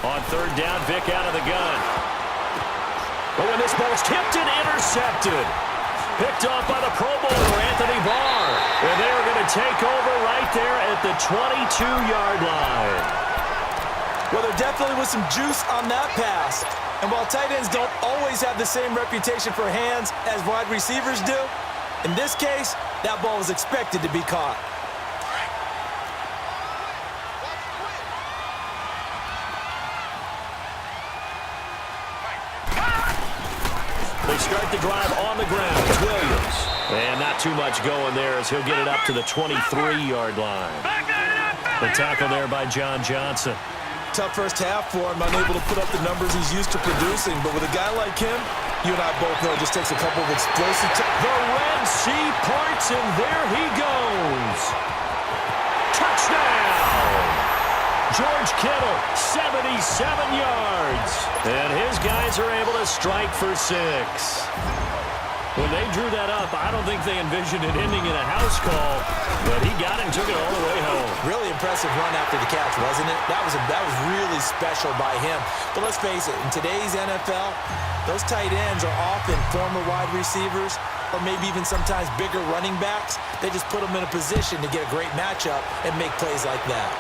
On third down, Vick out of the gun. But when this ball's tipped and intercepted. Picked off by the Pro Bowler, Anthony Barr. And they are going to take over right there at the 22-yard line. Well, there definitely was some juice on that pass. And while tight ends don't always have the same reputation for hands as wide receivers do, in this case, that ball was expected to be caught. They start the drive on the ground. It's Williams. And not too much going there as he'll get it up to the 23-yard line. The tackle there by John Johnson. Tough first half for him, unable to put up the numbers he's used to producing. But with a guy like him, you and I both know it just takes a couple of explosive... The Red Sea parts, and there he goes. Touchdown! George Kittle, 77 yards. And his guys are able to strike for 6. When they drew that up, I don't think they envisioned it ending in a house call, but he got it and took it all the way home. Really impressive run after the catch, wasn't it? That was really special by him. But let's face it, in today's NFL, those tight ends are often former wide receivers or maybe even sometimes bigger running backs. They just put them in a position to get a great matchup and make plays like that.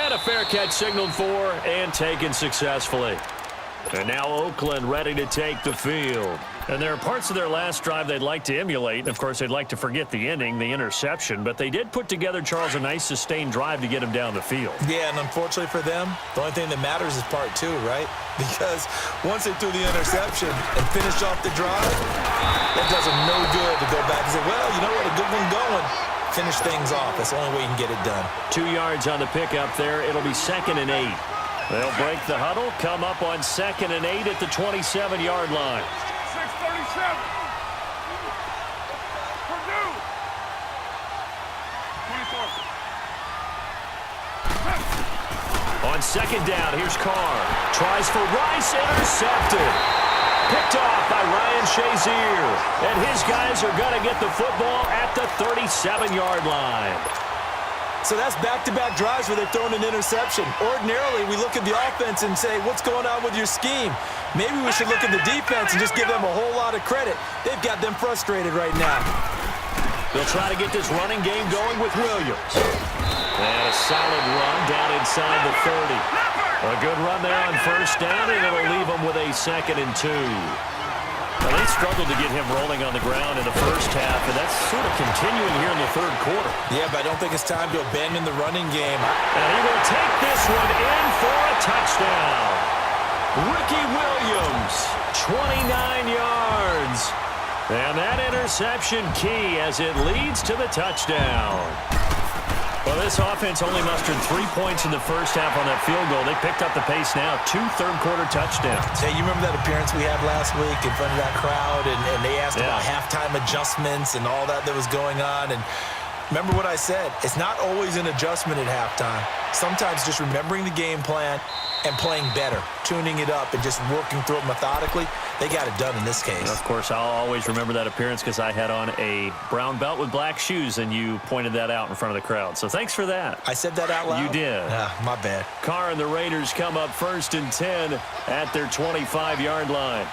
And a fair catch signaled for and taken successfully. And now Oakland ready to take the field. And there are parts of their last drive they'd like to emulate. And, of course, they'd like to forget the ending, the interception. But they did put together, Charles, a nice sustained drive to get him down the field. Yeah, and unfortunately for them, the only thing that matters is part 2, right? Because once they threw the interception and finished off the drive, that does them no good to go back and say, well, you know what, a good one going. Finish things off. That's the only way you can get it done. 2 yards on the pickup there. It'll be 2nd and 8. They'll break the huddle, come up on 2nd and 8 at the 27-yard line. 6:37. Purdue. 24. On 2nd down, here's Carr. Tries for Rice, intercepted. Picked off by Ryan Shazier. And his guys are going to get the football at the 37-yard line. So that's back-to-back drives where they're throwing an interception. Ordinarily, we look at the offense and say, what's going on with your scheme? Maybe we should look at the defense and just give them a whole lot of credit. They've got them frustrated right now. They'll try to get this running game going with Williams. And a solid run down inside the 30. A good run there on 1st down, and it'll leave them with a 2nd and 2. Well, they struggled to get him rolling on the ground in the first half, and that's sort of continuing here in the 3rd quarter. Yeah, but I don't think it's time to abandon the running game. And he will take this one in for a touchdown. Ricky Williams, 29 yards. And that interception key as it leads to the touchdown. Well, this offense only mustered 3 points in the first half on that field goal. They picked up the pace now. 2 third-quarter touchdowns. Hey, you remember that appearance we had last week in front of that crowd, and they asked about halftime adjustments and all that was going on, and remember what I said. It's not always an adjustment at halftime. Sometimes just remembering the game plan and playing better, tuning it up and just working through it methodically. They got it done in this case. Of course, I'll always remember that appearance because I had on a brown belt with black shoes, and you pointed that out in front of the crowd. So thanks for that. I said that out loud? You did. My bad. Carr and the Raiders come up 1st and 10 at their 25-yard line.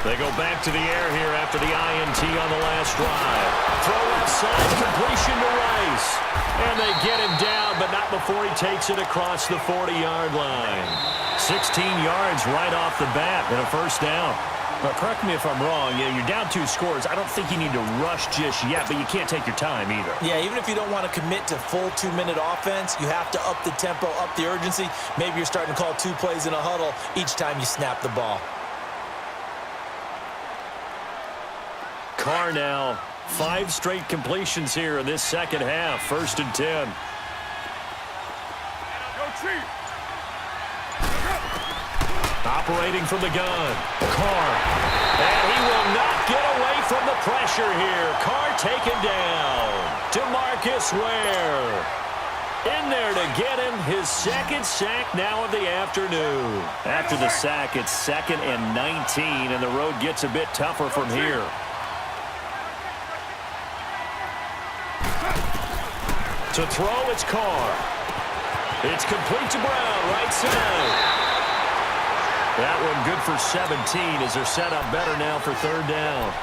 They go back to the air here after the INT on the last drive. Throw outside, completion to Rice. And they get him down, but not before he takes it across the 40-yard line. 16 yards right off the bat and a 1st down. But correct me if I'm wrong, you're down 2 scores. I don't think you need to rush just yet, but you can't take your time either. Yeah, even if you don't want to commit to full 2-minute offense, you have to up the tempo, up the urgency. Maybe you're starting to call 2 plays in a huddle each time you snap the ball. Carr now, 5 straight completions here in this 2nd half. 1st and 10. Go Chief. Operating from the gun. Carr. And he will not get away from the pressure here. Carr taken down. DeMarcus Ware. In there to get him his 2nd sack now of the afternoon. After the sack, it's 2nd and 19, and the road gets a bit tougher from here. To throw, it's Carr. It's complete to Brown, right side. That one good for 17 as they're set up better now for third down.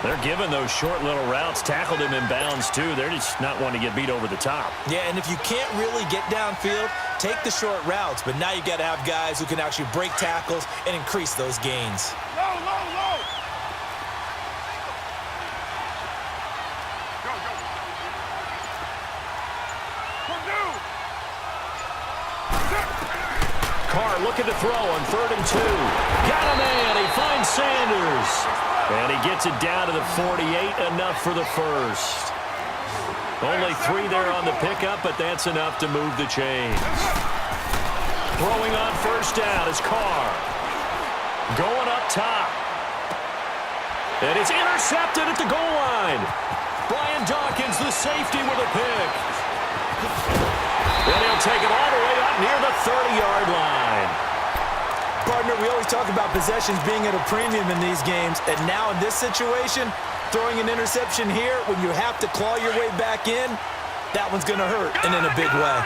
They're giving those short little routes. Tackled him in bounds, too. They're just not wanting to get beat over the top. Yeah, and if you can't really get downfield, take the short routes. But now you got to have guys who can actually break tackles and increase those gains. Low, low, low. Go, go. Purdue. Carr looking to throw on 3rd and 2. Got a man. He finds Sanders. And he gets it down to the 48, enough for the first. Only 3 there on the pickup, but that's enough to move the chains. Throwing on 1st down is Carr. Going up top. And it's intercepted at the goal line. Brian Dawkins, the safety, with a pick. And he'll take it all the way up near the 30-yard line. Partner, we always talk about possessions being at a premium in these games, and now in this situation, throwing an interception here when you have to claw your way back in, that one's going to hurt, and in a big way.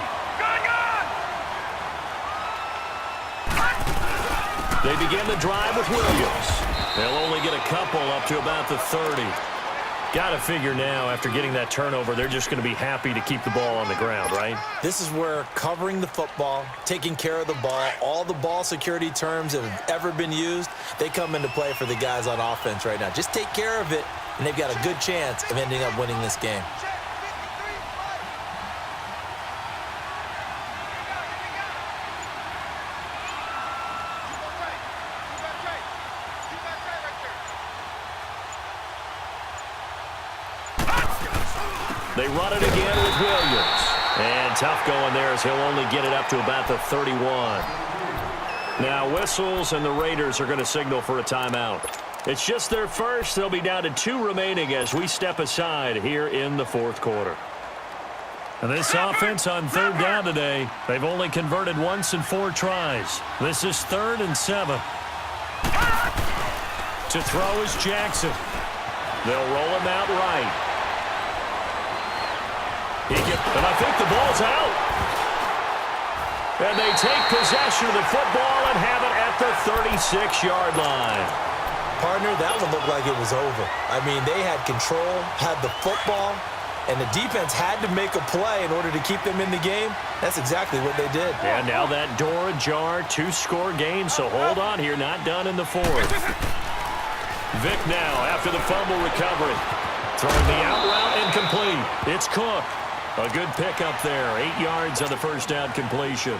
They begin the drive with Williams. They'll only get a couple up to about the 30. Got to figure now, after getting that turnover, they're just going to be happy to keep the ball on the ground, right? This is where covering the football, taking care of the ball, all the ball security terms that have ever been used, they come into play for the guys on offense right now. Just take care of it, and they've got a good chance of ending up winning this game. They run it again with Williams. And tough going there as he'll only get it up to about the 31. Now whistles, and the Raiders are going to signal for a timeout. It's just their first. They'll be down to 2 remaining as we step aside here in the 4th quarter. And this offense on 3rd down today, they've only converted once in 4 tries. This is 3rd and 7. To throw is Jackson. They'll roll him out right. And I think the ball's out. And they take possession of the football and have it at the 36-yard line. Partner, that one looked like it was over. I mean, they had control, had the football, and the defense had to make a play in order to keep them in the game. That's exactly what they did. And now that door ajar, 2-score game, so hold on here, not done in the 4th. Vick now after the fumble recovery. Throwing the out route incomplete. It's Cook. A good pickup there. 8 yards on the 1st down completion.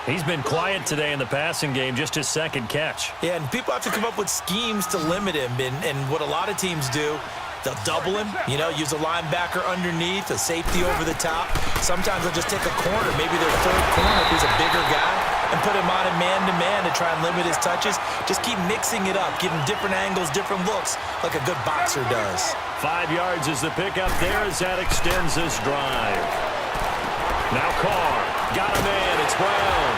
He's been quiet today in the passing game, just his 2nd catch. Yeah, and people have to come up with schemes to limit him. And what a lot of teams do, they'll double him, use a linebacker underneath, a safety over the top. Sometimes they'll just take a corner, maybe their 3rd corner if he's a bigger guy, and put him on a man-to-man to try and limit his touches. Just keep mixing it up, give him different angles, different looks, like a good boxer does. 5 yards is the pickup there as that extends this drive. Now Carr, got a man, it's Brown.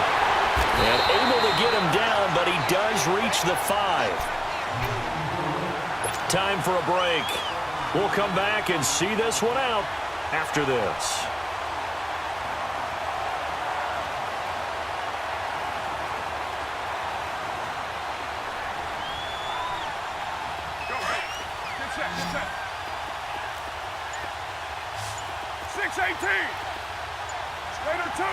And able to get him down, but he does reach the 5. Time for a break. We'll come back and see this one out after this. Go, go. Get set, get set. 6-18. Raider 2.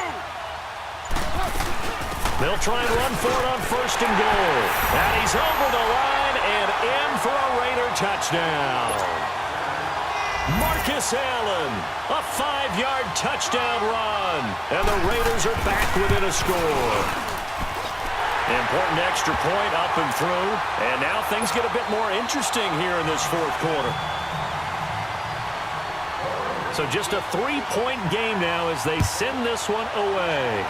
They'll try and run for it on 1st and goal. And he's over the line and in for a Raider touchdown. Marcus Allen, a 5-yard touchdown run. And the Raiders are back within a score. Important extra point up and through. And now things get a bit more interesting here in this 4th quarter. So just a 3-point game now as they send this one away.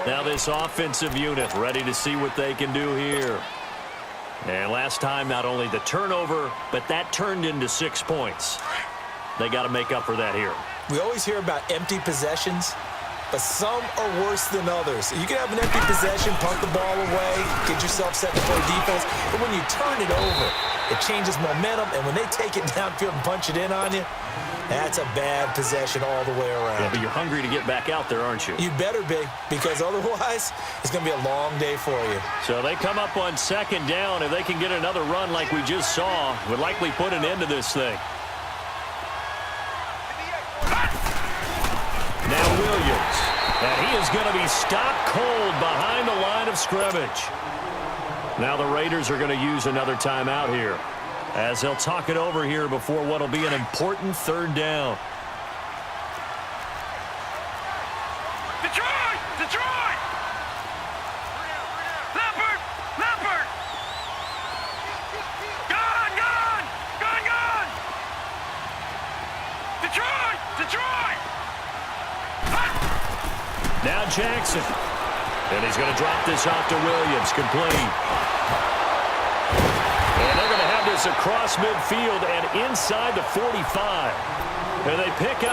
Now this offensive unit ready to see what they can do here. And last time, not only the turnover, but that turned into 6 points. They got to make up for that here. We always hear about empty possessions, but some are worse than others. You can have an empty possession, punt the ball away, get yourself set to play defense, but when you turn it over, it changes momentum, and when they take it downfield and punch it in on you, that's a bad possession all the way around. Yeah, but you're hungry to get back out there, aren't you? You better be, because otherwise, it's going to be a long day for you. So they come up on second down. If they can get another run like we just saw, would likely put an end to this thing. Now Williams. And he is going to be stopped cold behind the line of scrimmage. Now the Raiders are going to use another timeout here, as they'll talk it over here before what will be an important third down. Detroit! Detroit! Leopard! Leopard! Gone! Gone! Gone! Gone! Detroit! Detroit! Now Jackson. And he's going to drop this off to Williams. Complete. And they're going to have this across midfield and inside the 45. And they pick up